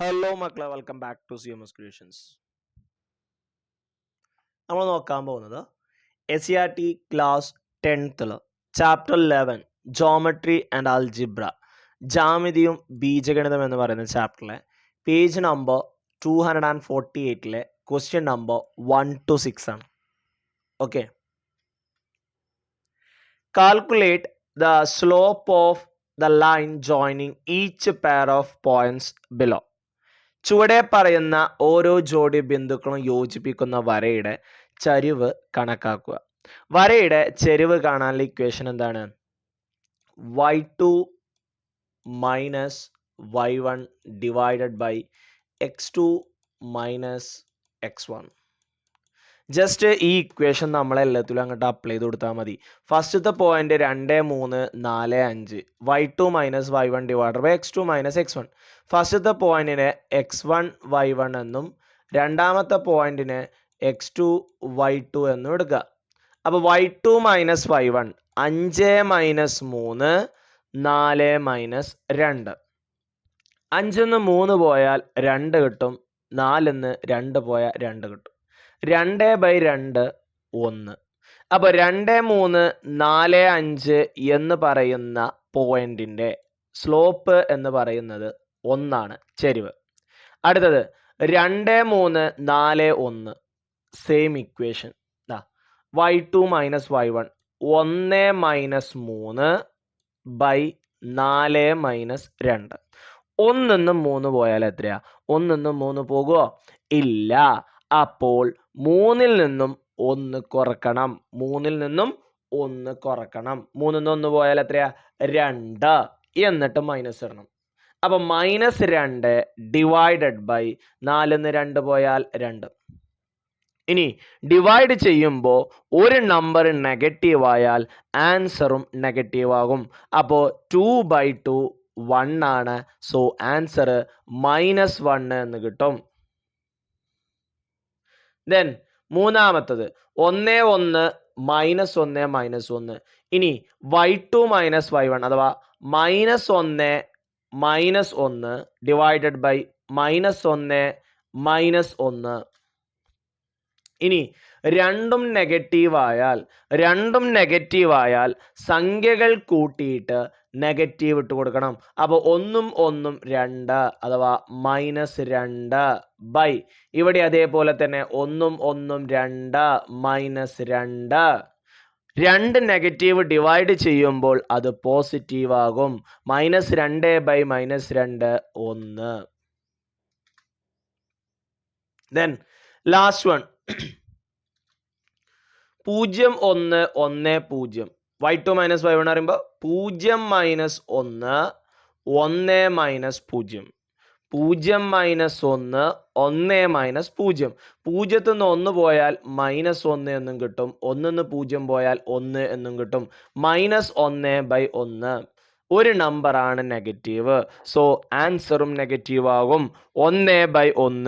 Hello മക്കളെ, welcome back to CMS creations. നമ്മൾ നോക്കാൻ പോകുന്നത് SCRT class 10th chapter 11 geometry and algebra, ജാമിതിയും ബീജഗണിതം എന്ന് പറയുന്ന ചാപ്റ്ററിലെ page number 248 question number 1 to 6 ആണ്. Okay, calculate the slope of the line joining each pair of points below. ചുവടെ പറയുന്ന ഓരോ ജോഡി ബിന്ദുക്കളും യോജിപ്പിക്കുന്ന വരയുടെ ചരിവ് കണക്കാക്കുക. വരയുടെ ചെരിവ് കാണാനുള്ള ഇക്വേഷൻ എന്താണ്? y2 minus y1 divided by x2 minus x1. Just ഈ ഇക്വേഷൻ നമ്മളെല്ലാത്തിലും അങ്ങോട്ട് അപ്ലൈ ചെയ്ത് കൊടുത്താൽ മതി. ഫസ്റ്റത്തെ point 2 3 4 5 y2 minus y1 divided by x2 minus x1. ഫസ്റ്റത്തെ പോയിന്റിനെ x1 y1 എന്നും രണ്ടാമത്തെ പോയിന്റിനെ x2 y2 എന്നും എടുക്കുക. അപ്പോൾ y2 minus y1 5 minus 3 4 minus 2. 5 3 പോയാൽ 2 കിട്ടും, 4 2 പോയാൽ 2 കിട്ടും. 2/2 1. അപ്പോൾ 2 3 4 5 എന്ന് പറയുന്ന പോയിന്റിന്റെ സ്ലോപ്പ് എന്ന് പറയുന്നത് 1 ചെരിവ്. അടുത്തത് 2 3 4 1 same equation. y2 minus y1 1 minus 3 by 4 minus 2. 1 3 പോയാൽ എത്രയാ? 1 3 പോകുമോ? ഇല്ല. അപ്പോൾ 3 നിന്നും 1 കുറക്കണം. 3 നിന്നും 1 കുറക്കണം. 3 1 പോയാൽ എത്രയാ? 2. എന്നിട്ട് മൈനസ് ഇടണം. അപ്പൊ -2 ഡിവൈഡഡ് ബൈ 4 2 പോയാൽ 2. ഇനി ഡിവൈഡ് ചെയ്യുമ്പോൾ ഒരു നമ്പർ നെഗറ്റീവ് ആയാൽ ആൻസറും നെഗറ്റീവ് ആകും. അപ്പോൾ 2/2 1 ആണ്. സോ ആൻസർ -1 എന്ന് കിട്ടും. ദെൻ മൂന്നാമത്തത് 1 1 മൈനസ് 1 മൈനസ് 1. ഇനി y2 മൈനസ് y1 അഥവാ -1 മൈനസ് 1 ഡിവൈഡഡ് ബൈ -1 മൈനസ് 1. ഇനി രണ്ടും നെഗറ്റീവ് ആയാൽ സംഖ്യകൾ കൂട്ടിയിട്ട് നെഗറ്റീവ് ഇട്ട് കൊടുക്കണം. അപ്പോൾ 1 1 2 അഥവാ -2 ബൈ ഇവിടെ അതേപോലെ തന്നെ 1 1 2 -2. 2 നെഗറ്റീവ് ഡിവൈഡ് ചെയ്യുമ്പോൾ അത് പോസിറ്റീവ് ആകും. -2 by -2 1. Then last one 0 1 1 0. y2 minus y1 പറയുമ്പോൾ 0 മൈനസ് 1 1 മൈനസ് 0. 0 minus 1 1 minus 0. 0 നിന്ന് 1 പോയാൽ -1 എന്നും കിട്ടും. 1 നിന്ന് 0 പോയാൽ 1 എന്നും കിട്ടും. -1/1. ഒരു നമ്പർ ആണ് നെഗറ്റീവ്. സോ ആൻസറും നെഗറ്റീവ് ആകും. 1/1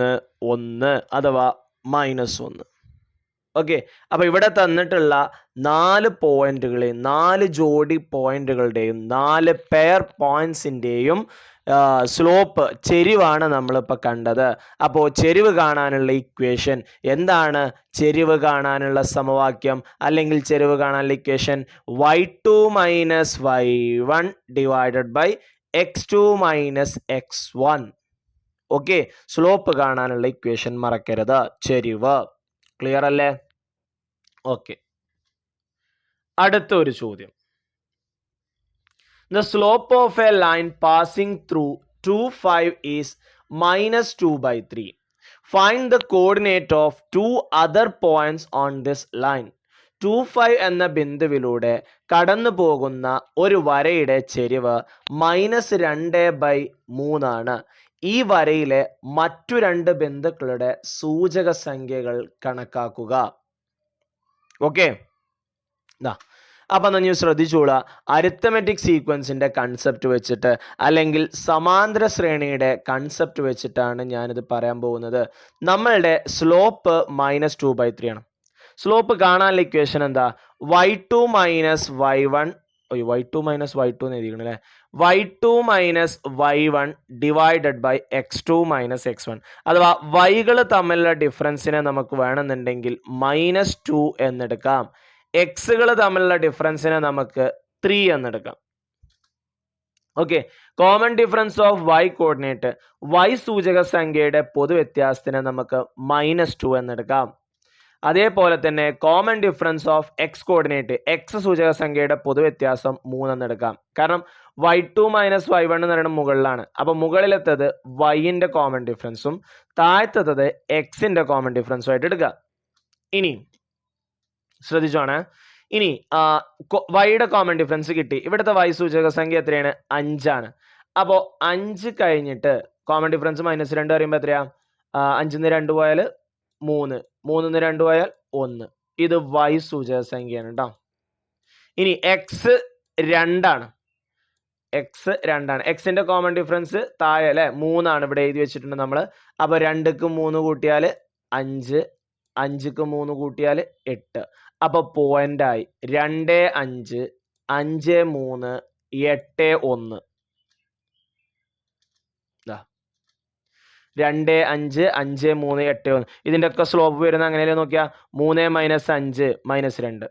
1 അഥവാ -1. ഓക്കെ, അപ്പൊ ഇവിടെ തന്നിട്ടുള്ള 4 പോയിന്റുകളെയും 4 ജോഡി പോയിന്റുകളുടെയും 4 പെയർ പോയിന്റ്സിന്റെയും സ്ലോപ്പ് ചെരിവാണ് നമ്മളിപ്പോൾ കണ്ടത്. അപ്പോൾ ചെരിവ് കാണാനുള്ള ഇക്വേഷൻ എന്താണ്? ചെരിവ് കാണാനുള്ള സമവാക്യം അല്ലെങ്കിൽ ചെരിവ് കാണാനുള്ള equation y2 minus y1 divided by x2 minus x1. Okay, slope കാണാനുള്ള ഇക്വേഷൻ മറക്കരുത്, ചെരിവ്. ക്ലിയർ അല്ലേ? ഓക്കെ, അടുത്ത ഒരു ചോദ്യം. The slope of a line passing through 2 5 is -2/3. Find the coordinate of 2 other points on this line. 2 5 എന്ന ബിന്ദുവിലൂടെ കടന്നു പോകുന്ന ഒരു വരയുടെ ചെരിവ് -2/3 ആണ്. ഈ വരയിലെ മറ്റു 2 ബിന്ദുക്കളുടെ സൂചക സംഖ്യകൾ കണക്കാക്കുക. ഓക്കെ, അപ്പൊ നിങ്ങൾ ശ്രദ്ധിച്ചോളാം. അരിത്തമെറ്റിക് സീക്വൻസിന്റെ കൺസെപ്റ്റ് വെച്ചിട്ട് അല്ലെങ്കിൽ സമാന്തര ശ്രേണിയുടെ കൺസെപ്റ്റ് വെച്ചിട്ടാണ് ഞാനിത് പറയാൻ പോകുന്നത്. നമ്മളുടെ സ്ലോപ്പ് -2/3 ആണ്. സ്ലോപ്പ് കാണാനുള്ള ഇക്വേഷൻ എന്താ? y2 minus y1 y2 minus y2 എന്ന് എഴുതിക്കണം അല്ലേ? y2 minus y1 divided by x2 minus x1. അഥവാ വൈകൾ തമ്മിലുള്ള ഡിഫറൻസിനെ നമുക്ക് വേണമെന്നുണ്ടെങ്കിൽ -2 എന്നെടുക്കാം. എക്സുകൾ തമ്മിലുള്ള ഡിഫറൻസിനെ നമുക്ക് 3 എന്നെടുക്കാം. Okay, common difference of y coordinate, y സൂചക സംഖ്യയുടെ പൊതുവ്യത്യാസത്തിനെ നമുക്ക് -2 എന്നെടുക്കാം. അതേപോലെ തന്നെ common difference of X coordinate, X സൂചക സംഖ്യയുടെ പൊതുവ്യത്യാസം 3 എന്നെടുക്കാം. കാരണം y2 മൈനസ് y1 എന്ന് പറയുന്നത് മുകളിലാണ്. അപ്പൊ മുകളിലത്തത് yന്റെ കോമൺ ഡിഫറൻസും താഴത്തത് എക്സിന്റെ കോമൺ ഡിഫറൻസും ആയിട്ട് എടുക്കുക. ഇനി ശ്രദ്ധിച്ചോണേ, ഇനി വൈയുടെ കോമൺ ഡിഫറൻസ് കിട്ടി. ഇവിടുത്തെ y സൂചക സംഖ്യ എത്രയാണ്? 5 ആണ്. അപ്പോൾ 5 കഴിഞ്ഞിട്ട് കോമൺ ഡിഫറൻസ് -2 പറയുമ്പോൾ എത്രയാ? 5 2 പോയാൽ 3, 3 2 പോയാൽ 1. ഇത് y സൂചക സംഖ്യയാണ് കേട്ടോ. ഇനി എക്സ് 2 ആണ്. എക്സ് 2 ആണ്. എക്സിന്റെ കോമൺ ഡിഫറൻസ് താഴെ അല്ലെ 3 ആണ്, ഇവിടെ എഴുതി വെച്ചിട്ടുണ്ട് നമ്മൾ. അപ്പൊ 2ക്ക് 3 കൂട്ടിയാൽ 5, 5ക്ക് 3 കൂട്ടിയാൽ 8. അപ്പൊ പോയിന്റ് ആയി 2 5 5 3 8 1. 2 5 5 3 8 1. ഇതിന്റെ ഒക്കെ സ്ലോപ്പ് വരുന്ന അങ്ങനെയല്ലേ നോക്കിയാ? 3 - 5 -2, 5 - 2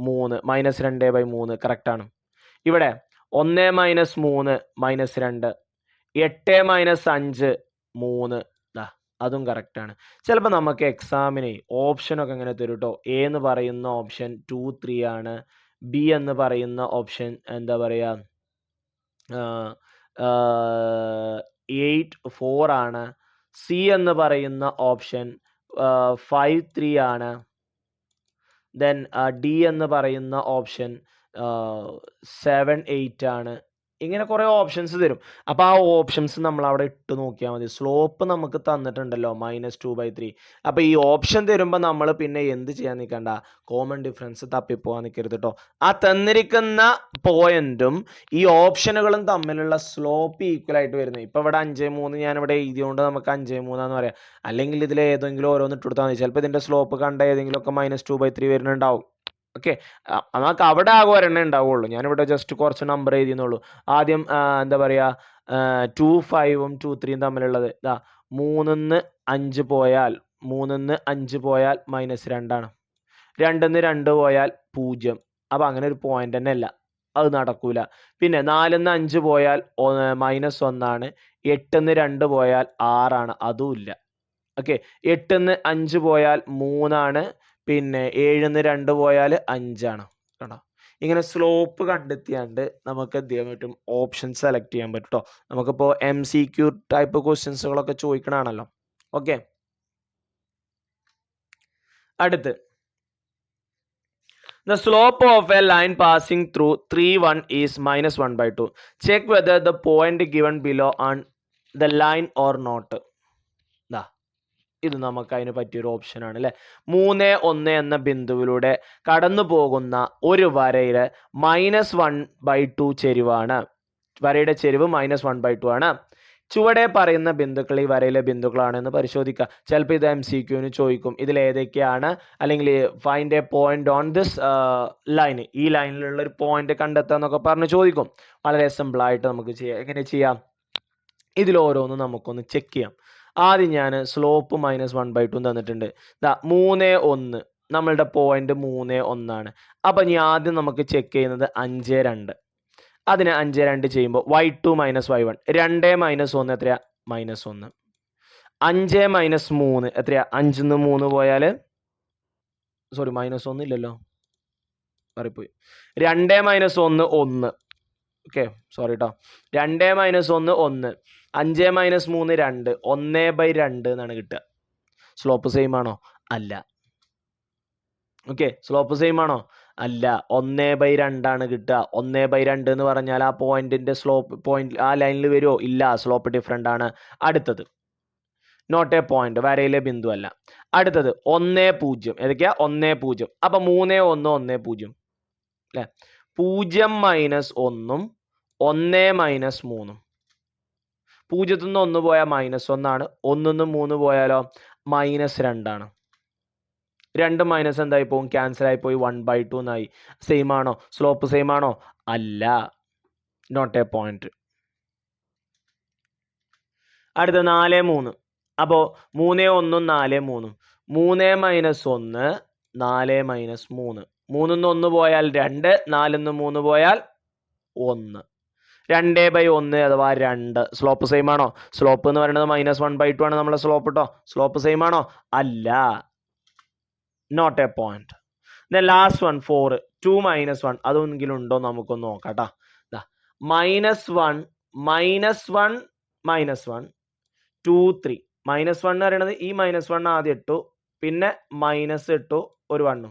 3, -2/3 കറക്റ്റ് ആണ്. ഇവിടെ 1 - 3 -2, 8 - 5 3, അതും കറക്റ്റ് ആണ്. ചിലപ്പോൾ നമുക്ക് എക്സാമിന് ഓപ്ഷനൊക്കെ എങ്ങനെ തരും കേട്ടോ. എ എന്ന് പറയുന്ന ഓപ്ഷൻ 2 3 ആണ്. ബി എന്ന് പറയുന്ന ഓപ്ഷൻ എന്താ പറയുക 8 4 ആണ്. സി എന്ന് പറയുന്ന ഓപ്ഷൻ 5 3 ആണ്. ദെൻ ഡി എന്ന് പറയുന്ന ഓപ്ഷൻ 7 8 ആണ്. ഇങ്ങനെ കുറേ ഓപ്ഷൻസ് തരും. അപ്പോൾ ആ ഓപ്ഷൻസ് നമ്മൾ അവിടെ ഇട്ട് നോക്കിയാൽ മതി. സ്ലോപ്പ് നമുക്ക് തന്നിട്ടുണ്ടല്ലോ -2/3. അപ്പോൾ ഈ ഓപ്ഷൻ തരുമ്പോൾ നമ്മൾ പിന്നെ എന്ത് ചെയ്യാൻ നിൽക്കണ്ട, കോമൺ ഡിഫറൻസ് തപ്പിപ്പോകാൻ നിൽക്കരുത് കേട്ടോ. ആ തന്നിരിക്കുന്ന പോയിന്റും ഈ ഓപ്ഷനുകളും തമ്മിലുള്ള സ്ലോപ്പ് ഈക്വൽ ആയിട്ട് വരുന്നത്. ഇപ്പോൾ ഇവിടെ 5 3 ഞാനിവിടെ എഴുതിയോണ്ട് നമുക്ക് 5 3 എന്ന് പറയാം. അല്ലെങ്കിൽ ഇതിൽ ഏതെങ്കിലും ഓരോന്ന് ഇട്ട് കൊടുത്താൽ മതി. ചിലപ്പോൾ ഇതിൻ്റെ സ്ലോപ്പ് കണ്ട ഏതെങ്കിലുമൊക്കെ -2/3 വരുന്നുണ്ടാവും. ഓക്കെ, നമുക്ക് അവിടെ ആകെ ഒരെണ്ണേ ഉണ്ടാവുള്ളൂ. ഞാനിവിടെ ജസ്റ്റ് കുറച്ച് നമ്പർ എഴുതിയെന്നുള്ളൂ. ആദ്യം എന്താ പറയുക 2 5 2 3 തമ്മിലുള്ളത് 3 5 പോയാൽ -2 ആണ്. 2 2 പോയാൽ 0. അപ്പം അങ്ങനെ ഒരു പോയിന്റ് തന്നെ അല്ല, അത് നടക്കൂല. പിന്നെ 4 5 പോയാൽ -1 ആണ്. 8 2 പോയാൽ 6 ആണ്, അതും ഇല്ല. ഓക്കെ, 8 5 പോയാൽ 3 ആണ്. പിന്നെ 7 2 പോയാൽ 5 ആണ് കേട്ടോ. ഇങ്ങനെ സ്ലോപ്പ് കണ്ടെത്തിയാണ്ട് നമുക്ക് എന്ത് ചെയ്യാൻ പറ്റും? ഓപ്ഷൻ സെലക്ട് ചെയ്യാൻ പറ്റും കേട്ടോ. നമുക്കിപ്പോൾ MCQ ടൈപ്പ് ക്വസ്റ്റ്യൻസുകളൊക്കെ ചോദിക്കണാണല്ലോ. ഓക്കെ, അടുത്ത് the slope of a line passing through 3 1 is -1/2. Check whether the point given below on the line or not. ഇത് നമുക്ക് അതിന് പറ്റിയൊരു ഓപ്ഷനാണ് അല്ലേ. 3 1 എന്ന ബിന്ദുവിലൂടെ കടന്നു പോകുന്ന ഒരു വരയുടെ -1/2 ചെരിവാണ്. വരയുടെ ചെരിവ് -1/2 ആണ്. ചുവടെ പറയുന്ന ബിന്ദുക്കൾ ഈ വരയിലെ ബിന്ദുക്കളാണെന്ന് പരിശോധിക്കുക. ചിലപ്പോൾ ഇത് MCQന് ചോദിക്കും. ഇതിൽ ഏതൊക്കെയാണ്, അല്ലെങ്കിൽ find A point on this line, ഈ ലൈനിലുള്ള ഒരു പോയിന്റ് കണ്ടെത്തുക എന്നൊക്കെ പറഞ്ഞ് ചോദിക്കും. വളരെ സിമ്പിളായിട്ട് നമുക്ക് ചെയ്യാം. എങ്ങനെ ചെയ്യാം? ഇതിൽ ഓരോന്നും നമുക്കൊന്ന് ചെക്ക് ചെയ്യാം. ആദ്യം ഞാൻ സ്ലോപ്പ് -1/2 തന്നിട്ടുണ്ട്. 3 1 നമ്മളുടെ പോയിന്റ് 3 1 ആണ്. അപ്പം ഇനി ആദ്യം നമുക്ക് ചെക്ക് ചെയ്യുന്നത് 5 2. അതിന് 5 2 ചെയ്യുമ്പോൾ y2 - y1, 2 - 1 എത്രയാ? -1. 5 - 3 എത്രയാ? 5 3 പോയാൽ സോറി -1 ഇല്ലല്ലോ, പറയിപ്പോയി. 2 - 1 1. ഓക്കെ, സോറി കേട്ടോ. 2 - 1 1, 5 - 3 2, 1/2 എന്നാണ് കിട്ടുക. സ്ലോപ്പ് സെയിം ആണോ? അല്ല. ഓക്കെ, സ്ലോപ്പ് സെയിം ആണോ? അല്ല. 1/2 ആണ് കിട്ടുക. 1/2 എന്ന് പറഞ്ഞാൽ ആ പോയിന്റിന്റെ സ്ലോപ്പ് പോയിന്റ് ആ ലൈനിൽ വരുമോ? ഇല്ല, സ്ലോപ്പ് ഡിഫറെൻ്റ് ആണ്. അടുത്തത് നോട്ട് എ പോയിന്റ്, വരയിലെ ബിന്ദു അല്ല. അടുത്തത് 1 0. ഏതൊക്കെയാ? 1 0. അപ്പം 3 1 1 0 അല്ലേ. 0 - 1 1 - 3. 0 നിന്ന് 1 പോയാൽ -1 ആണ്. 1 നിന്ന് 3 പോയാലോ -2 ആണ്. രണ്ട് മൈനസ് എന്തായി പോകും, ക്യാൻസൽ ആയി പോയി, 1/2 എന്നായി. സെയിം ആണോ, സ്ലോപ്പ് സെയിം ആണോ? അല്ല, നോട്ട് എ പോയിന്റ്. അടുത്ത 4, 3. അപ്പോൾ 3, 1, 4, 3. 3 മൈനസ് 1, 4 മൈനസ് 3. 3 1 പോയാൽ 2, 4 3 പോയാൽ 1. 2/1 അഥവാ 2. സ്ലോപ്പ് സെയിം ആണോ? സ്ലോപ്പ് എന്ന് പറയുന്നത് -1/2 ആണ് നമ്മുടെ സ്ലോപ്പ് കേട്ടോ. സ്ലോപ്പ് സെയിം ആണോ? അല്ല, not a point. Last one 4. 2 - 1 അതൊന്നെങ്കിലും ഉണ്ടോ നമുക്കൊന്ന് നോക്കാം കേട്ടോ. -1 -1 2 3. -1 എന്ന് പറയുന്നത് ഈ -1 ആദ്യം ഇട്ടു, പിന്നെ മൈനസ് ഇട്ടു, ഒരു 1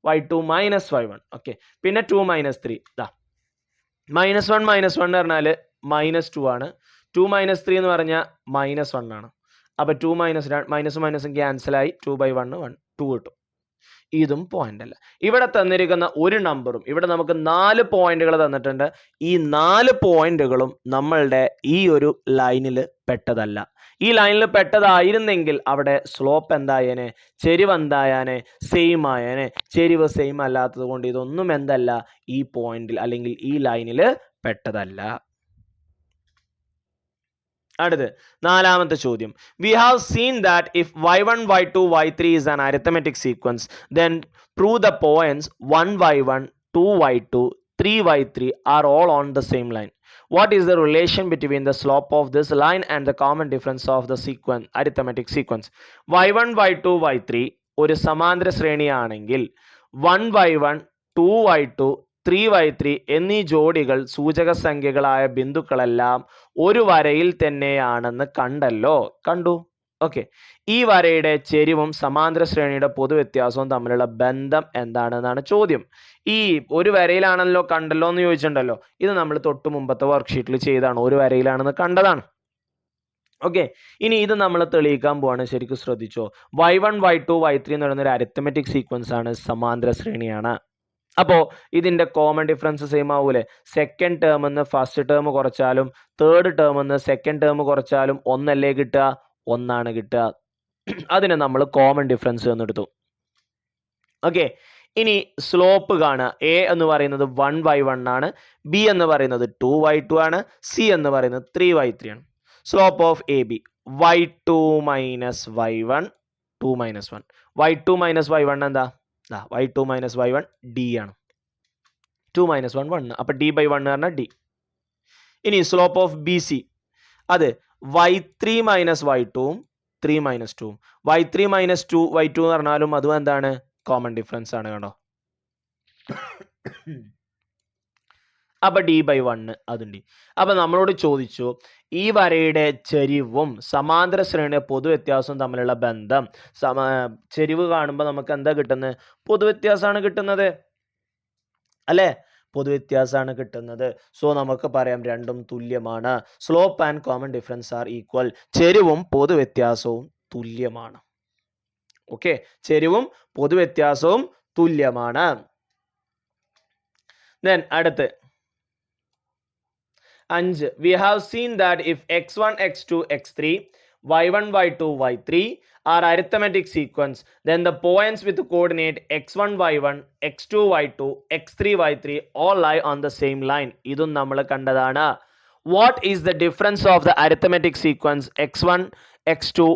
y2 -y1. ഓക്കെ, പിന്നെ 2 - 3. -1 -1 എന്ന് പറഞ്ഞാൽ -2 ആണ്. 2 - 3 എന്ന് പറഞ്ഞാൽ -1 ആണ്. അപ്പൊ 2 മൈനസും ക്യാൻസലായി, 2/1 1 2 കിട്ടും. ഇതും പോയിന്റ് അല്ല. ഇവിടെ തന്നിരിക്കുന്ന ഒരു നമ്പറും, ഇവിടെ നമുക്ക് 4 പോയിന്റുകൾ തന്നിട്ടുണ്ട്. ഈ 4 പോയിന്റുകളും നമ്മളുടെ ഈ ഒരു ലൈനിൽ പെട്ടതല്ല. ഈ ലൈനിൽ പെട്ടതായിരുന്നെങ്കിൽ അവിടെ സ്ലോപ്പ് എന്തായേനെ, ചെരിവ് എന്തായാനെ, സെയിം ആയേനെ. ചെരിവ് സെയിം അല്ലാത്തത് കൊണ്ട് ഇതൊന്നും എന്തല്ല, ഈ പോയിന്റിൽ അല്ലെങ്കിൽ ഈ ലൈനിൽ പെട്ടതല്ല. അടുത്ത് 4ാമത്തെ ചോദ്യം. We have seen that if y1, y2, y3 is an arithmetic sequence, then prove the points 1y1, 2y2, 3y3 are all on the same line. What is the relation between the slope of this line and the common difference of the arithmetic sequence? y1, y2, y3 ഒരു സമാന്തര ശ്രേണിയാണെങ്കിൽ 1y1, 2y2, 3y3 എന്നീ ജോഡികൾ സൂചക സംഖ്യകളായ ബിന്ദുക്കളെല്ലാം ഒരു വരയിൽ തന്നെയാണെന്ന് കണ്ടല്ലോ. കണ്ടു. ഓക്കെ, ഈ വരയുടെ ചെരിവും സമാന്തര ശ്രേണിയുടെ പൊതുവ്യത്യാസവും തമ്മിലുള്ള ബന്ധം എന്താണെന്നാണ് ചോദ്യം. ഈ ഒരു വരയിലാണല്ലോ കണ്ടല്ലോ എന്ന് ചോദിച്ചിട്ടുണ്ടല്ലോ. ഇത് നമ്മൾ തൊട്ട് മുമ്പത്തെ വർക്ക്ഷീറ്റിൽ ചെയ്താണ്, ഒരു വരയിലാണെന്ന് കണ്ടതാണ്. ഓക്കെ, ഇനി ഇത് നമ്മൾ തെളിയിക്കാൻ പോവാണ്. ശരിക്കും ശ്രദ്ധിച്ചോ. y1, y2, y3 എന്ന് പറയുന്ന ഒരു അരിത്തമെറ്റിക് സീക്വൻസ് ആണ്, സമാന്തര ശ്രേണിയാണ്. അപ്പോൾ ഇതിന്റെ കോമൺ ഡിഫറൻസ് സെയിം ആവൂലേ? സെക്കൻഡ് ടേം എന്ന് ഫസ്റ്റ് ടേം കുറച്ചാലും തേർഡ് ടേം എന്ന് സെക്കൻഡ് ടേം കുറച്ചാലും ഒന്നല്ലേ കിട്ടുക? ഒന്നാണ് കിട്ടുക. അതിന് നമ്മൾ കോമൺ ഡിഫറൻസ് എന്നെടുത്തു. ഓക്കെ, ഇനി സ്ലോപ്പ് കാണുക. എ എന്ന് പറയുന്നത് 1y1 ആണ്, ബി എന്ന് പറയുന്നത് 2y2 ആണ്, സി എന്ന് പറയുന്നത് 3y3 ആണ്. Slope of A B y2 - y1 2 - 1. y2 - y1 എന്താ? y2 - y1 d ആണ്. 2 - 1 1. അപ്പൊ d/1 പറഞ്ഞാൽ d. ഇനി സ്ലോപ്പ് ഓഫ് ബി സി അത് y3 - y2 3 - 2. y3 - 2y2 എന്ന് പറഞ്ഞാലും അതും എന്താണ്? കോമൺ ഡിഫറൻസ് ആണ്. കണ്ടോ? അപ്പൊ d/1 അതുണ്ട്. അപ്പൊ നമ്മളോട് ചോദിച്ചു ഈ വരയുടെ ചെരിവും സമാന്തര ശ്രേണിയുടെ പൊതുവ്യത്യാസവും തമ്മിലുള്ള ബന്ധം. ചെരിവ് കാണുമ്പോൾ നമുക്ക് എന്താ കിട്ടുന്നത്? പൊതുവ്യത്യാസമാണ് കിട്ടുന്നത് അല്ലേ? പൊതുവ്യത്യാസമാണ് കിട്ടുന്നത്. സോ നമുക്ക് പറയാം രണ്ടും തുല്യമാണ്. Slope and common difference are equal. ചെരിവും പൊതുവ്യത്യാസവും തുല്യമാണ്. ഓക്കെ, ചെരിവും പൊതുവ്യത്യാസവും തുല്യമാണ്. Then അടുത്ത് 5. We have seen that if x1, x2, x3, y1, y2, y3 are arithmetic sequence, then the points with the coordinate x1, y1, x2, y2, x3, y3 all lie on the same line. ഇതും നമ്മൾ കണ്ടതാണ്. What is the difference of the arithmetic sequence x1, x2,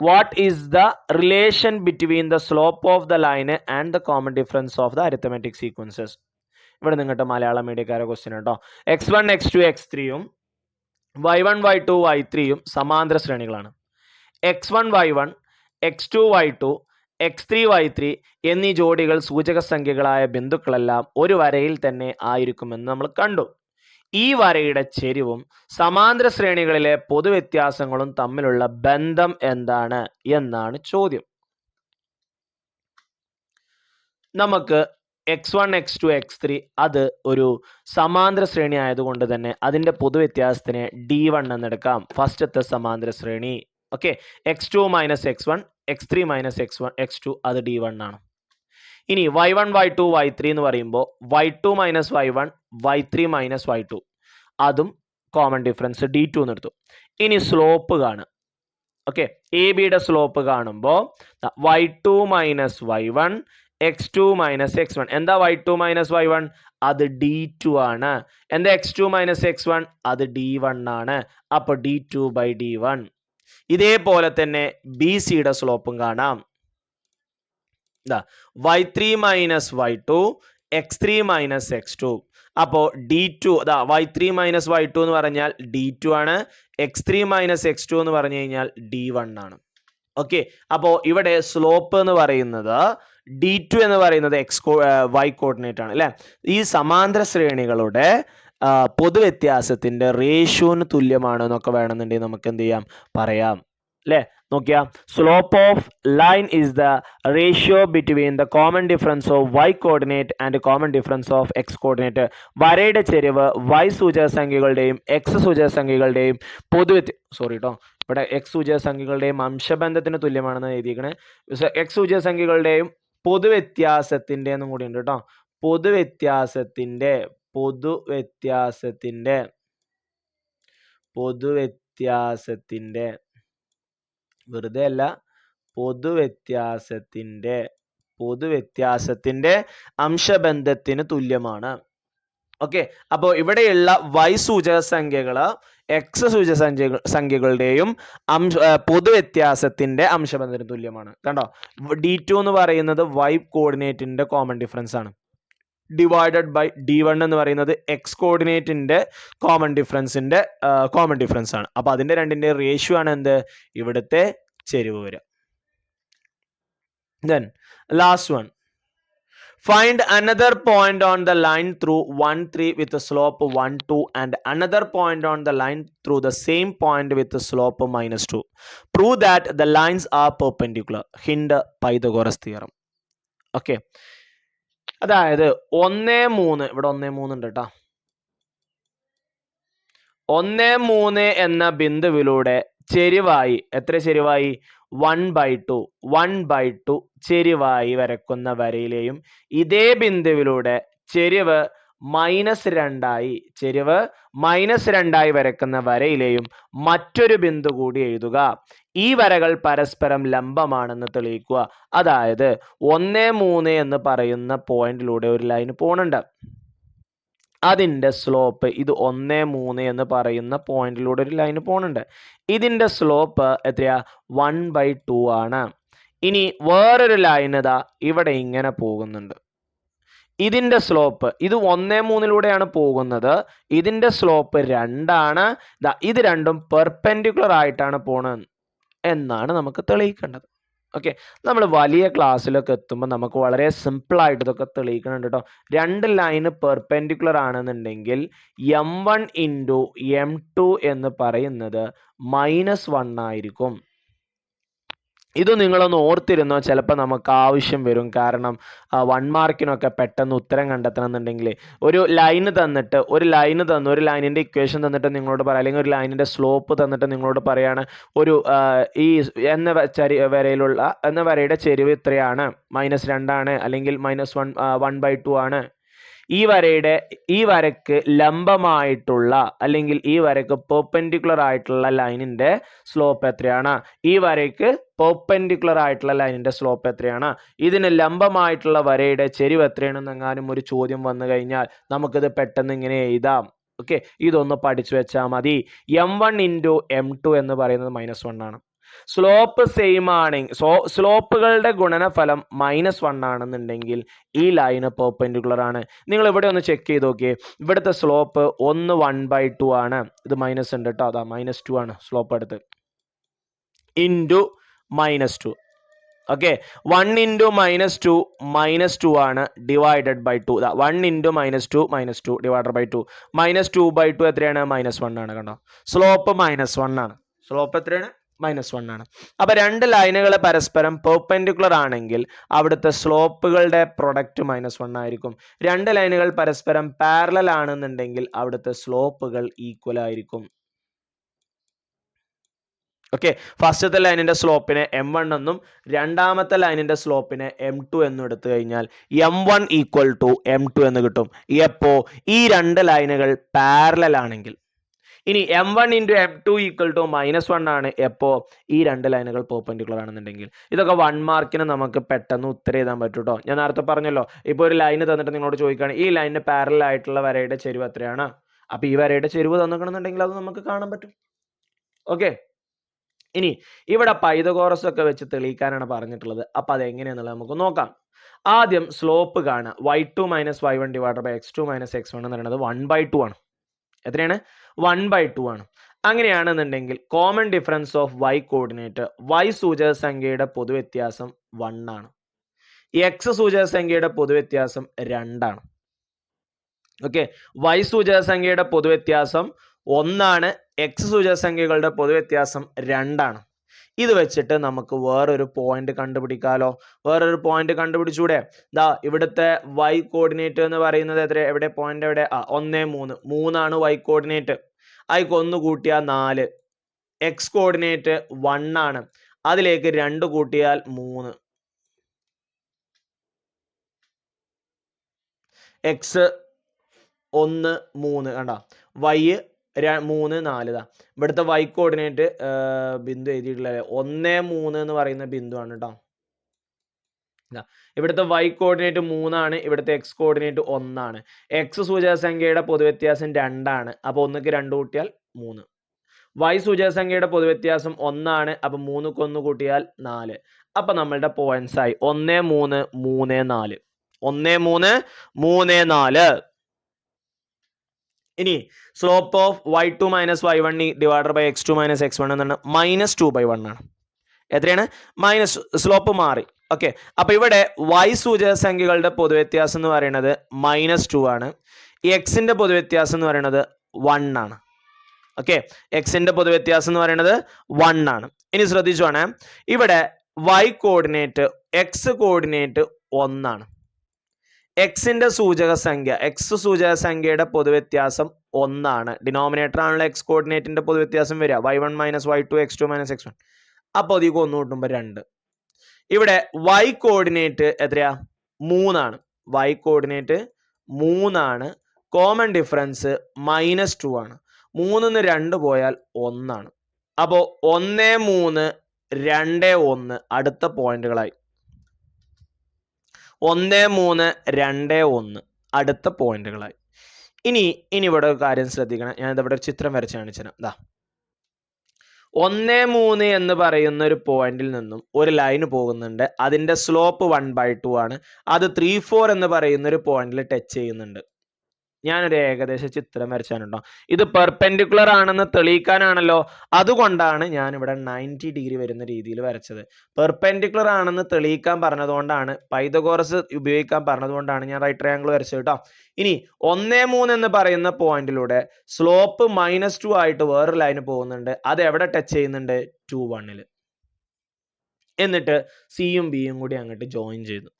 What is the relation between the slope of the line and the common difference of the arithmetic sequences? ഇവിടെ നിങ്ങളുടെ Malayalam മീഡിയക്കാരെ question കേട്ടോ. x1, x2, x3യും y1, y2, y3യും സമാന്തര ശ്രേണികളാണ്. x1, y1, x2, y2, x3, y3 എന്നീ ജോഡികൾ സൂചക സംഖ്യകളായ ബിന്ദുക്കളെല്ലാം ഒരു വരയിൽ തന്നെ ആയിരിക്കുമെന്ന് നമ്മൾ കണ്ടു. ഈ വരയുടെ ചെരിവും സമാന്തര ശ്രേണികളിലെ പൊതുവ്യത്യാസങ്ങളും തമ്മിലുള്ള ബന്ധം എന്താണ് എന്നാണ് ചോദ്യം. നമുക്ക് x1, x2, x3 അത് ഒരു സമാന്തര ശ്രേണി ആയതുകൊണ്ട് തന്നെ അതിന്റെ പൊതുവ്യത്യാസത്തിനെ d1 എന്നെടുക്കാം. ഫസ്റ്റത്തെ സമാന്തര ശ്രേണി. Okay, x2 - x1, x3 - x2 അത് d1 ആണ്. ഇനി y1, y2, y3 എന്ന് പറയുമ്പോൾ y2 - y1, y3 - y2 അതും കോമൺ ഡിഫറൻസ് d2 എന്ന് എടുത്തു. ഇനി സ്ലോപ്പ് കാണുക. ഓക്കെ, എ ബിയുടെ സ്ലോപ്പ് കാണുമ്പോൾ y2 minus y1 x2 minus x1. എന്താ y2 മൈനസ് y1? അത് d2 ആണ്. എന്താ x2 മൈനസ് x1? അത് d1 ആണ്. അപ്പൊ d2 ബൈ d1. ഇതേപോലെ തന്നെ ബി സിയുടെ സ്ലോപ്പും കാണാം. y3 minus y2 x3 minus x2. അപ്പോൾ d2 y3 മൈനസ് y2 എന്ന് പറഞ്ഞാൽ d2 ആണ്. x3 മൈനസ് x2 എന്ന് പറഞ്ഞു കഴിഞ്ഞാൽ d1 ആണ്. ഓക്കെ, അപ്പോൾ ഇവിടെ സ്ലോപ്പ് എന്ന് പറയുന്നത് d2 എന്ന് പറയുന്നത് y കോർഡിനേറ്റ് ആണ് അല്ലെ. ഈ സമാന്തര ശ്രേണികളുടെ പൊതുവ്യത്യാസത്തിന്റെ റേഷ്യോന് തുല്യമാണ് എന്നൊക്കെ വേണമെന്നുണ്ടെങ്കിൽ നമുക്ക് എന്ത് ചെയ്യാം, പറയാം അല്ലെ. നോക്കിയാ, slope of line is the ratio between the common difference of y coordinate and common difference of x coordinate. വരയുടെ ചെരിവ് y സൂചക സംഖ്യകളുടെയും x സൂചക സംഖ്യകളുടെയും ഇവിടെ x സൂചക സംഖ്യകളുടെയും അംശബന്ധത്തിന് തുല്യമാണെന്ന് എഴുതിയിരിക്കണേ. x സൂചക സംഖ്യകളുടെയും പൊതുവ്യത്യാസത്തിന്റെ എന്നും കൂടി ഉണ്ട് കേട്ടോ. പൊതുവ്യത്യാസത്തിന്റെ വെറുതെ അല്ല, പൊതുവ്യത്യാസത്തിന്റെ അംശബന്ധത്തിന് തുല്യമാണ്. ഓക്കെ, അപ്പോൾ ഇവിടെയുള്ള y സൂചക സംഖ്യകള് x സൂചക സംഖ്യകളുടെയും പൊതുവ്യത്യാസത്തിന്റെ അംശബന്ധത്തിന് തുല്യമാണ്. കണ്ടോ, d2 എന്ന് പറയുന്നത് y കോർഡിനേറ്റിന്റെ കോമൺ ഡിഫറൻസ് ആണ്, ഡിവൈഡഡ് ബൈ d1 എന്ന് പറയുന്നത് x കോർഡിനേറ്റിന്റെ കോമൺ ഡിഫറൻസ് ആണ്. അപ്പൊ അതിന്റെ രണ്ടിന്റെ റേഷ്യോ ആണ് എന്ത്, ഇവിടുത്തെ ചെരിവ് വരിക. Then last one, find another point on the line through 1 3 with a slope 1 2 and another point on the line through the same point with a slope -2. Prove that the lines are perpendicular. Hint Pythagoras theorem. Okay, അതായത് 1 3 ഇവിടെ 1 3 ഉണ്ട് കേട്ടോ. 1 3 എന്ന ബിന്ദുവിലൂടെ ചെരിവായി എത്ര ചെരിവായി 1/2 ചെരിവായി വരക്കുന്ന വരയിലെയും ഇതേ ബിന്ദുവിലൂടെ ചെരിവ് -2 വരക്കുന്ന വരയിലെയും മറ്റൊരു ബിന്ദു കൂടി എഴുതുക. ഈ വരകൾ പരസ്പരം ലംബമാണെന്ന് തെളിയിക്കുക. അതായത് 1 3 എന്ന് പറയുന്ന പോയിന്റിലൂടെ ഒരു ലൈൻ പോണുണ്ട്. അതിൻ്റെ സ്ലോപ്പ് ഇത് 1 3 എന്ന് പറയുന്ന പോയിന്റിലൂടെ ഒരു ലൈൻ പോണുണ്ട്. ഇതിൻ്റെ സ്ലോപ്പ് എത്രയാ 1/2 ആണ്. ഇനി വേറൊരു ലൈൻ ഇതാ ഇവിടെ ഇങ്ങനെ പോകുന്നുണ്ട്. ഇതിൻ്റെ സ്ലോപ്പ് ഇത് 1 3 പോകുന്നത്. ഇതിൻ്റെ സ്ലോപ്പ് 2 ആണ്. ഇത് രണ്ടും പെർപെൻഡിക്കുലർ ആയിട്ടാണ് പോണത് എന്നാണ് നമുക്ക് തെളിയിക്കേണ്ടത്. ഓക്കെ, നമ്മൾ വലിയ ക്ലാസ്സിലൊക്കെ എത്തുമ്പോൾ നമുക്ക് വളരെ സിമ്പിളായിട്ട് ഇതൊക്കെ തെളിയിക്കുന്നുണ്ട് കേട്ടോ. രണ്ട് ലൈന് പെർപെൻഡിക്കുലർ ആണെന്നുണ്ടെങ്കിൽ m1 × m2 എന്ന് പറയുന്നത് -1 ആയിരിക്കും. ഇത് നിങ്ങളൊന്ന് ഓർത്തിരുന്നോ, ചിലപ്പോൾ നമുക്ക് ആവശ്യം വരും. കാരണം 1 മാർക്കിനൊക്കെ പെട്ടെന്ന് ഉത്തരം കണ്ടെത്തണം എന്നുണ്ടെങ്കിൽ ഒരു ലൈന് തന്നിട്ട് ഒരു ലൈനിൻ്റെ ഇക്വേഷൻ തന്നിട്ട് നിങ്ങളോട് പറയാം, അല്ലെങ്കിൽ ഒരു ലൈനിൻ്റെ സ്ലോപ്പ് തന്നിട്ട് നിങ്ങളോട് പറയാണ് ഈ എന്ന വരയുടെ ചെരിവ് ഇത്രയാണ്, -2 ആണ്, അല്ലെങ്കിൽ -1/2 ആണ്. ഈ വരയ്ക്ക് ലംബമായിട്ടുള്ള അല്ലെങ്കിൽ ഈ വരയ്ക്ക് പെർപെൻഡിക്കുലർ ആയിട്ടുള്ള ലൈനിന്റെ സ്ലോപ്പ് എത്രയാണ്? ഈ വരയ്ക്ക് പെർപെൻഡിക്കുലർ ആയിട്ടുള്ള ലൈനിന്റെ സ്ലോപ്പ് എത്രയാണ്? ഇതിന് ലംബമായിട്ടുള്ള വരയുടെ ചെരിവ് എത്രയാണെന്ന് എങ്ങാനും ഒരു ചോദ്യം വന്നു കഴിഞ്ഞാൽ നമുക്കിത് പെട്ടെന്ന് ഇങ്ങനെ എഴുതാം. ഓക്കെ, ഇതൊന്ന് പഠിച്ചു വെച്ചാൽ മതി. m1 × m2 എന്ന് പറയുന്നത് -1 ആണ്. സ്ലോപ്പ് സെയിം ആണെങ്കിൽ സ്ലോപ്പുകളുടെ ഗുണനഫലം -1 ആണെന്നുണ്ടെങ്കിൽ ഈ ലൈന് പെർപെൻഡിക്കുലർ ആണ്. നിങ്ങൾ ഇവിടെ ഒന്ന് ചെക്ക് ചെയ്ത് നോക്കിയേ. ഇവിടുത്തെ സ്ലോപ്പ് 1/2 ആണ്. ഇത് മൈനസ് ഉണ്ട് കേട്ടോ, അതാ -2 ആണ് സ്ലോപ്പ് എടുത്ത് ഇൻറ്റു -2. ഓക്കെ, 1 × -2 ആണ് ഡിവൈഡഡ് ബൈ 2. 1 × -2 divided by 2. -2/2 എത്രയാണ്? -1 ആണ്. കണ്ടോ, സ്ലോപ്പ് -1 ആണ്. സ്ലോപ്പ് എത്രയാണ്? -1 ആണ്. അപ്പൊ രണ്ട് ലൈനുകൾ പരസ്പരം പെർപെൻഡിക്കുലർ ആണെങ്കിൽ അവിടുത്തെ സ്ലോപ്പുകളുടെ പ്രൊഡക്റ്റ് -1 ആയിരിക്കും. രണ്ട് ലൈനുകൾ പരസ്പരം പാരലൽ ആണെന്നുണ്ടെങ്കിൽ അവിടുത്തെ സ്ലോപ്പുകൾ ഈക്വൽ ആയിരിക്കും. ഓക്കെ, ഫസ്റ്റത്തെ ലൈനിന്റെ സ്ലോപ്പിനെ m1 എന്നും രണ്ടാമത്തെ ലൈനിന്റെ സ്ലോപ്പിനെ m2 എന്നും എടുത്തു കഴിഞ്ഞാൽ m1 = m2 എന്ന് കിട്ടും. എപ്പോ? ഈ രണ്ട് ലൈനുകൾ പാരലൽ ആണെങ്കിൽ. ഇനി M1 into M2 equal to -1 ആണ് എപ്പോൾ ഈ രണ്ട് ലൈനുകൾ പെർപെൻഡിക്കുലർ ആണെന്നുണ്ടെങ്കിൽ. ഇതൊക്കെ 1 മാർക്കിന് നമുക്ക് പെട്ടെന്ന് ഉത്തരം എഴുതാൻ പറ്റും കേട്ടോ. ഞാൻ നേരത്തെ പറഞ്ഞല്ലോ, ഇപ്പോൾ ഒരു ലൈന് തന്നിട്ട് നിങ്ങളോട് ചോദിക്കുകയാണ് ഈ ലൈനിന് പാരലൽ ആയിട്ടുള്ള വരയുടെ ചെരിവ് എത്രയാണ്, അപ്പോൾ ഈ വരയുടെ ചെരിവ് തന്നിട്ടുണ്ടെങ്കിൽ അത് നമുക്ക് കാണാൻ പറ്റും. ഓക്കെ, ഇനി ഇവിടെ പൈതഗോറസ് ഒക്കെ വെച്ച് തെളിയിക്കാനാണ് പറഞ്ഞിട്ടുള്ളത്. അപ്പോൾ അത് എങ്ങനെയാണെന്നുള്ളത് നമുക്ക് നോക്കാം. ആദ്യം സ്ലോപ്പ് കാണുക. y2 - y1 divided by x2 - x1 എന്ന് പറയുന്നത് 1/2 ആണ്. എത്രയാണ്? 1/2 ആണ്. അങ്ങനെയാണെന്നുണ്ടെങ്കിൽ common difference of y coordinate, y സൂചക സംഖ്യയുടെ പൊതുവ്യത്യാസം 1 ആണ്. x സൂചക സംഖ്യയുടെ പൊതുവ്യത്യാസം 2 ആണ്. ഓക്കെ, y സൂചക സംഖ്യയുടെ പൊതുവ്യത്യാസം 1 ആണ്, x സൂചക സംഖ്യകളുടെ പൊതുവ്യത്യാസം 2 ആണ്. ഇത് വെച്ചിട്ട് നമുക്ക് വേറൊരു പോയിന്റ് കണ്ടുപിടിക്കാലോ. വേറൊരു പോയിന്റ് കണ്ടുപിടിച്ചൂടെ? ദാ ഇവിടുത്തെ y കോർഡിനേറ്റ് എന്ന് പറയുന്നത് എത്ര? എവിടെ പോയിന്റ്? എവിടെ? 1 3 3 y കോർഡിനേറ്റ്. അതിക്ക് 1 കൂട്ടിയാൽ 4. x കോർഡിനേറ്റ് 1 ആണ്, അതിലേക്ക് 2 കൂട്ടിയാൽ 3. x 1 3 കണ്ടോ, y 3 4. ഇവിടുത്തെ y കോർഡിനേറ്റ് ബിന്ദു എഴുതിയിട്ടില്ല, 1 3 എന്ന് പറയുന്ന ബിന്ദു ആണ് കേട്ടോ. ഇവിടുത്തെ y കോർഡിനേറ്റ് 3 ആണ്, ഇവിടുത്തെ x കോർഡിനേറ്റ് 1 ആണ്. x സൂചക സംഖ്യയുടെ പൊതുവ്യത്യാസം 2 ആണ്, അപ്പോൾ 1ക്ക് 2 കൂട്ടിയാൽ 3. y സൂചക സംഖ്യയുടെ പൊതുവ്യത്യാസം 1 ആണ്, അപ്പോൾ 3ക്ക് 1 കൂട്ടിയാൽ 4. അപ്പോൾ നമ്മളുടെ പോയിന്റ്സ് ആയി 1 3 3 4. 1 3 3 4. ഇനി slope of y2 - y1 divided by x2 - x1 എന്നാണ് -2/1 ആണ്. എത്രയാണ്? മൈനസ്, സ്ലോപ്പ് മാറി. ഓക്കെ, അപ്പോൾ ഇവിടെ y സൂചക സംഖ്യകളുടെ പൊതുവ്യത്യാസം എന്ന് പറയുന്നത് -2 ആണ്. എക്സിന്റെ പൊതുവ്യത്യാസം എന്ന് പറയുന്നത് 1 ആണ്. ഓക്കെ, എക്സിന്റെ പൊതുവ്യത്യാസം എന്ന് പറയുന്നത് 1 ആണ്. ഇനി ശ്രദ്ധിച്ചോണേ, ഇവിടെ y കോർഡിനേറ്റ് x കോർഡിനേറ്റ് 1 ആണ്. എക്സിന്റെ സൂചക സംഖ്യ, എക്സ് സൂചക സംഖ്യയുടെ പൊതുവ്യത്യാസം 1 ആണ്. ഡിനോമിനേറ്റർ ആണല്ലോ എക്സ് കോർഡിനേറ്റിന്റെ പൊതുവ്യത്യാസം വരിക, y1 - y2 x2 - x1. അപ്പോൾ അതിക്ക് 1 കൂട്ടുമ്പോൾ 2. ഇവിടെ y കോർഡിനേറ്റ് എത്രയാ? 3 ആണ്. y കോർഡിനേറ്റ് 3 ആണ്. കോമൺ ഡിഫറൻസ് -2 ആണ്. 3ന്ന് 2 പോയാൽ 1 ആണ്. അപ്പോൾ 1 3 2 1 അടുത്ത പോയിന്റുകളായി. 1 3 2 1 അടുത്ത പോയിന്റുകളായി. ഇനി ഇവിടെ ഒരു കാര്യം ശ്രദ്ധിക്കണം. ഞാൻ ഇവിടെ ഒരു ചിത്രം വരച്ച് കാണിച്ചു തരാം. ദാ 1 3 എന്ന് പറയുന്ന ഒരു പോയിന്റിൽ നിന്നും ഒരു ലൈൻ പോകുന്നുണ്ട്. അതിന്റെ സ്ലോപ്പ് 1/2 ആണ്. അത് 3 4 എന്ന് പറയുന്ന ഒരു പോയിന്റിൽ ടച്ച് ചെയ്യുന്നുണ്ട്. ഞാനൊരു ഏകദേശ ചിത്രം വരച്ചാനുണ്ടോ. ഇത് പെർപെൻഡിക്കുലർ ആണെന്ന് തെളിയിക്കാനാണല്ലോ, അതുകൊണ്ടാണ് ഞാൻ ഇവിടെ 90 ഡിഗ്രി വരുന്ന രീതിയിൽ വരച്ചത്. പെർപെൻഡിക്കുലർ ആണെന്ന് തെളിയിക്കാൻ പറഞ്ഞതുകൊണ്ടാണ്, പൈതഗോറസ് ഉപയോഗിക്കാൻ പറഞ്ഞതുകൊണ്ടാണ് ഞാൻ റൈറ്റ് ട്രയാങ്കിൾ വരച്ചത് കേട്ടോ. ഇനി 1 3 എന്ന് പറയുന്ന പോയിന്റിലൂടെ സ്ലോപ്പ് -2 ആയിട്ട് വേറൊരു ലൈന് പോകുന്നുണ്ട്. അത് എവിടെ ടച്ച് ചെയ്യുന്നുണ്ട്? 2 1. എന്നിട്ട് സിയും ബിയും കൂടി അങ്ങോട്ട് ജോയിൻ ചെയ്തു.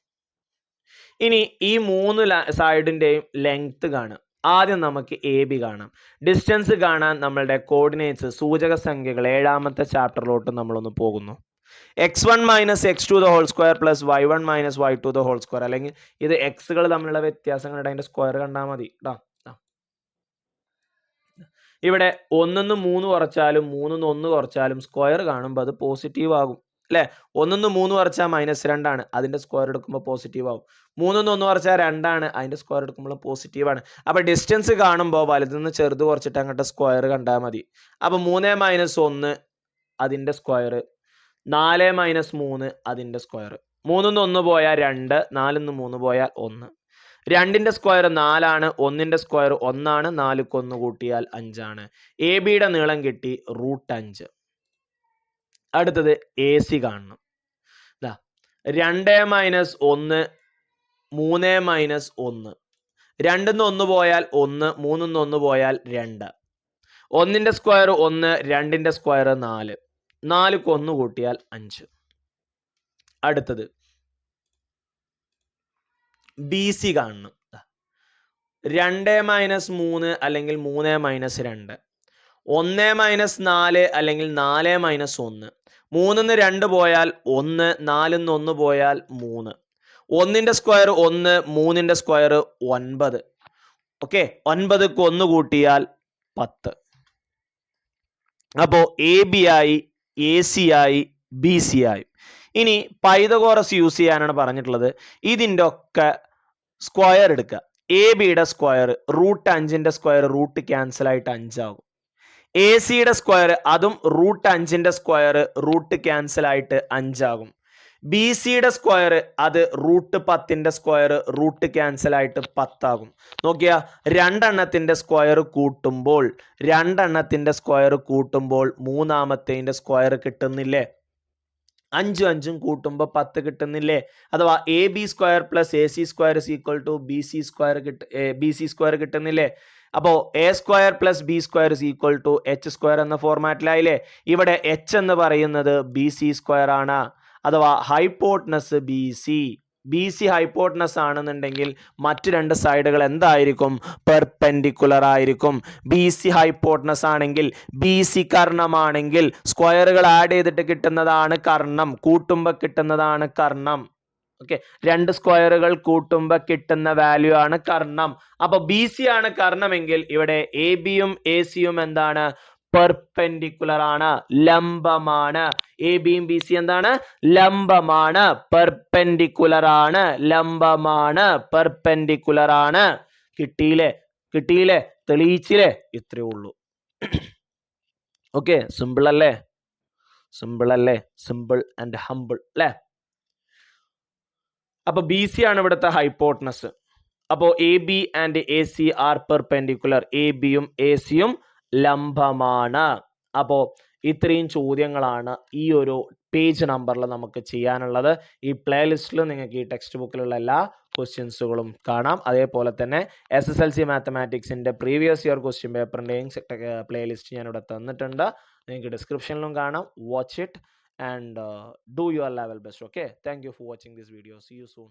ഇനി ഈ 3 സൈഡിന്റെയും ലെങ്ത് കാണാം. ആദ്യം നമുക്ക് എ ബി കാണാം. ഡിസ്റ്റൻസ് കാണാൻ നമ്മളുടെ കോർഡിനേറ്റ്സ്, സൂചക സംഖ്യകൾ 7ാമത്തെ ചാപ്റ്ററിലോട്ട് നമ്മളൊന്ന് പോകുന്നു. x1 - x2 the whole square plus y1 - y2 the whole square. അല്ലെങ്കിൽ ഇത് എക്സുകൾ തമ്മിലുള്ള വ്യത്യാസങ്ങളുടെ അതിന്റെ സ്ക്വയർ കണ്ടാൽ മതി കേട്ടോ. ഇവിടെ 1ന്ന് 3 കുറച്ചാലും 3ന്ന് 1 കുറച്ചാലും സ്ക്വയർ കാണുമ്പോൾ അത് പോസിറ്റീവ് ആകും അല്ലേ? 1ന്ന് 3 കുറച്ചാൽ -2 ആണ്, അതിന്റെ സ്ക്വയർ എടുക്കുമ്പോൾ പോസിറ്റീവ് ആവും. 3ന്ന് 1 കുറച്ചാൽ 2 ആണ്, അതിന്റെ സ്ക്വയർ എടുക്കുമ്പോൾ പോസിറ്റീവ് ആണ്. അപ്പൊ ഡിസ്റ്റൻസ് കാണുമ്പോൾ വലുതുനിന്ന് ചെറുത് കുറച്ചിട്ട് അങ്ങോട്ട് സ്ക്വയർ കണ്ടാൽ മതി. അപ്പൊ 3 - 1 അതിന്റെ സ്ക്വയർ, 4 - 3 അതിന്റെ സ്ക്വയർ. 3ന്ന് 1 പോയാൽ 2, 4ന്ന് 3 പോയാൽ 1. 2ന്റെ സ്ക്വയർ 4 ആണ്, 1ന്റെ സ്ക്വയർ 1 ആണ്, 4ക്ക് 1 കൂട്ടിയാൽ 5 ആണ്. എ ബിയുടെ നീളം കിട്ടി √5. അടുത്തത് എ സി കാണണം. 2 - 1 3 - 1. 2ന്ന് 1 പോയാൽ 1, 3ന്ന് 1 പോയാൽ 2. 1ന്റെ സ്ക്വയർ 1, 2ന്റെ സ്ക്വയർ 4, 4ക്ക് 1 കൂട്ടിയാൽ 5. അടുത്തത് ബി സി കാണണം. 2 - 3 അല്ലെങ്കിൽ 3 - 2, 1 - 4 അല്ലെങ്കിൽ 4 - 1. 3ന്ന് 2 പോയാൽ 1, 4ന്ന് 1 പോയാൽ 3. 1ന്റെ സ്ക്വയർ 1, 3ന്റെ സ്ക്വയർ 9. ഓക്കെ, 9ക്ക് 1 കൂട്ടിയാൽ 10. അപ്പോൾ എ ബി ആയി, എ സി ആയി, ബി സി ആയി. ഇനി പൈതഗോറസ് യൂസ് ചെയ്യാനാണ് പറഞ്ഞിട്ടുള്ളത്. ഇതിൻ്റെ ഒക്കെ സ്ക്വയർ എടുക്കുക. എ ബിയുടെ സ്ക്വയർ √5 സ്ക്വയർ റൂട്ട് ക്യാൻസൽ ആയിട്ട് 5 ആകും. എ സിയുടെ സ്ക്വയർ അതും √5 സ്ക്വയർ റൂട്ട് ക്യാൻസൽ ആയിട്ട് 5 ആകും. ബി സിയുടെ സ്ക്വയർ അത് √10 സ്ക്വയർ റൂട്ട് ക്യാൻസൽ ആയിട്ട് 10 ആകും. നോക്കിയാ, രണ്ടെണ്ണത്തിന്റെ സ്ക്വയർ കൂട്ടുമ്പോൾ മൂന്നാമത്തേന്റെ സ്ക്വയർ കിട്ടുന്നില്ലേ? 5 5 കൂട്ടുമ്പോൾ 10 കിട്ടുന്നില്ലേ? അഥവാ A B square plus A C square is equal to B C square കിട്ടുന്നില്ലേ? അപ്പോൾ A square plus B square is equal to H square എന്ന ഫോർമാറ്റിലായില്ലേ? ഇവിടെ എച്ച് എന്ന് പറയുന്നത് ബി സി സ്ക്വയർ ആണ്. അഥവാ ഹൈപ്പോട്ടനസ് ബി സി ഹൈപ്പോട്ടനസ് ആണെന്നുണ്ടെങ്കിൽ മറ്റു രണ്ട് സൈഡുകൾ എന്തായിരിക്കും? പെർപെൻഡിക്കുലർ ആയിരിക്കും. ബി സി ഹൈപ്പോട്ടനസ് ആണെങ്കിൽ, ബി സി കർണമാണെങ്കിൽ സ്ക്വയറുകൾ ആഡ് ചെയ്തിട്ട് കിട്ടുന്നതാണ് കർണം, കൂട്ടുമ്പോൾ കിട്ടുന്നതാണ് കർണം. ഓക്കെ, രണ്ട് സ്ക്വയറുകൾ കൂട്ടുമ്പോൾ കിട്ടുന്ന വാല്യൂ ആണ് കർണം. അപ്പൊ ബി സി ആണ് കർണമെങ്കിൽ ഇവിടെ എ ബിയും എ സിയും എന്താണ്? പെർപെൻഡിക്കുലർ ആണ്, ലംബമാണ്. എ ബിയും ബി സി എന്താണ്? ലംബമാണ്, പെർപെൻഡിക്കുലർ ആണ്, ലംബമാണ്, പെർപെൻഡിക്കുലർ ആണ്. കിട്ടിയില്ലേ? തെളിയിച്ചില്ലേ? ഇത്രയേ ഉള്ളൂ. ഓക്കെ, സിമ്പിൾ അല്ലേ? സിമ്പിൾ ആൻഡ് ഹംബിൾ അല്ലേ? അപ്പൊ ബി സി ആണ് ഇവിടുത്തെ ഹൈപ്പോട്ടനസ്. അപ്പോൾ A B and A C are perpendicular, A ബിയും എ സിയും ലംബമാണ്. അപ്പോൾ ഇത്രയും ചോദ്യങ്ങളാണ് ഈ ഒരു പേജ് നമ്പറിൽ നമുക്ക് ചെയ്യാനുള്ളത്. ഈ പ്ലേലിസ്റ്റിൽ നിങ്ങൾക്ക് ഈ ടെക്സ്റ്റ് ബുക്കിലുള്ള എല്ലാ ക്വസ്റ്റ്യൻസുകളും കാണാം. അതേപോലെ തന്നെ SSLC മാത്തമാറ്റിക്സിൻ്റെ പ്രീവിയസ് ഇയർ ക്വസ്റ്റ്യൻ പേപ്പറിൻ്റെയും പ്ലേലിസ്റ്റ് ഞാനിവിടെ തന്നിട്ടുണ്ട്. നിങ്ങൾക്ക് ഡിസ്ക്രിപ്ഷനിലും കാണാം. Watch it and do your level best. Okay, thank you for watching this video. See you soon.